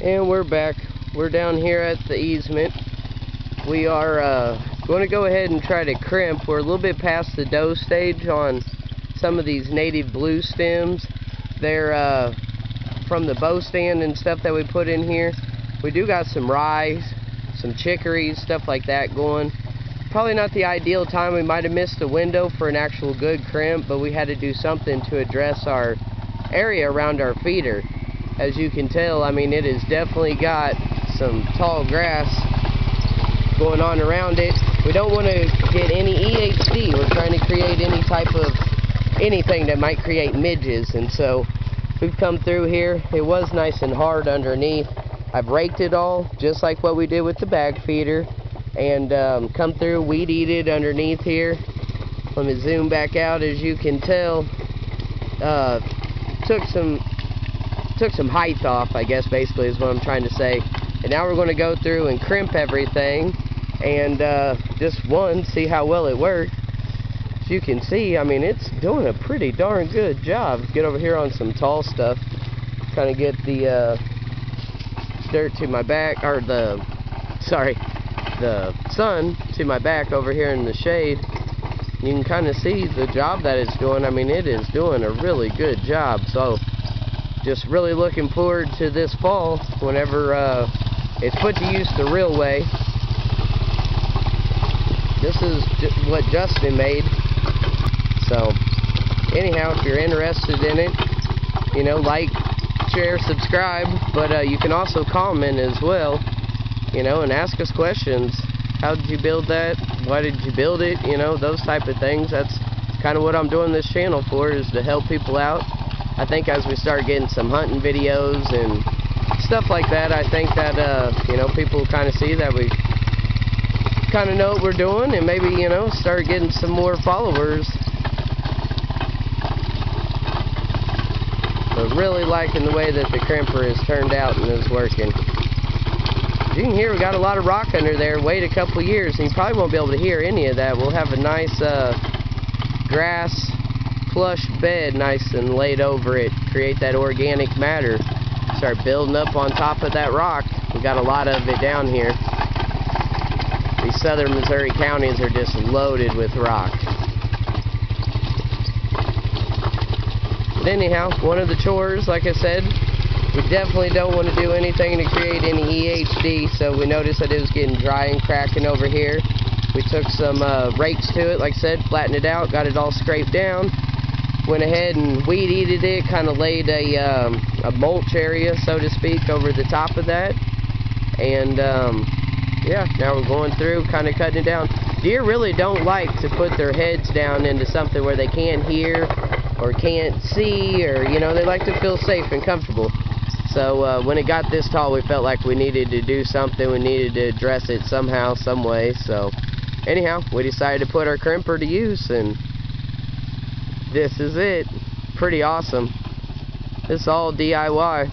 And we're back. We're down here at the easement. We are going to go ahead and try to crimp. We're a little bit past the dough stage on some of these native blue stems. They're from the bow stand and stuff that we put in here. We do got some rye, some chicories, stuff like that going. Probably not the ideal time. We might have missed the window for an actual good crimp, but we had to do something to address our area around our feeder. As you can tell, I mean, it has definitely got some tall grass going on around it. We don't want to get any EHD. We're trying to create any type of anything that might create midges, and so we've come through here. It was nice and hard underneath. I've raked it all just like what we did with the bag feeder, and come through, weed eated underneath here. Let me zoom back out. As you can tell, took some height off, I guess, basically is what I'm trying to say. And now we're going to go through and crimp everything and just see how well it worked. As you can see, I mean, it's doing a pretty darn good job. Get over here on some tall stuff, kind of get the dirt to my back, or the sun to my back over here in the shade. You can kind of see the job that it's doing. I mean, it is doing a really good job. So just really looking forward to this fall whenever it's put to use the real way. This is what Justin made. So anyhow, if you're interested in it, you know, like, share, subscribe, but you can also comment as well, you know, and ask us questions. How did you build that? Why did you build it? You know, those type of things. That's kind of what I'm doing this channel for, is to help people out. I think as we start getting some hunting videos and stuff like that, I think that, you know, people kind of see that we kind of know what we're doing, and maybe, you know, start getting some more followers. But really liking the way that the crimper has turned out and is working. As you can hear, we got a lot of rock under there. Wait a couple years and you probably won't be able to hear any of that. We'll have a nice grass plush bed, nice and laid over it, create that organic matter. Start building up on top of that rock. We got a lot of it down here. These southern Missouri counties are just loaded with rock. But anyhow, one of the chores, like I said, we definitely don't want to do anything to create any EHD, so we noticed that it was getting dry and cracking over here. We took some rakes to it, like I said, flattened it out, got it all scraped down. Went ahead and weed eated it, kind of laid a mulch area, so to speak, over the top of that. And yeah, now we're going through, kind of cutting it down. Deer really don't like to put their heads down into something where they can't hear or can't see, or, you know, they like to feel safe and comfortable. So when it got this tall, we felt like we needed to do something. We needed to address it somehow, some way. So anyhow, we decided to put our crimper to use, and this is it. Pretty awesome. This is all DIY.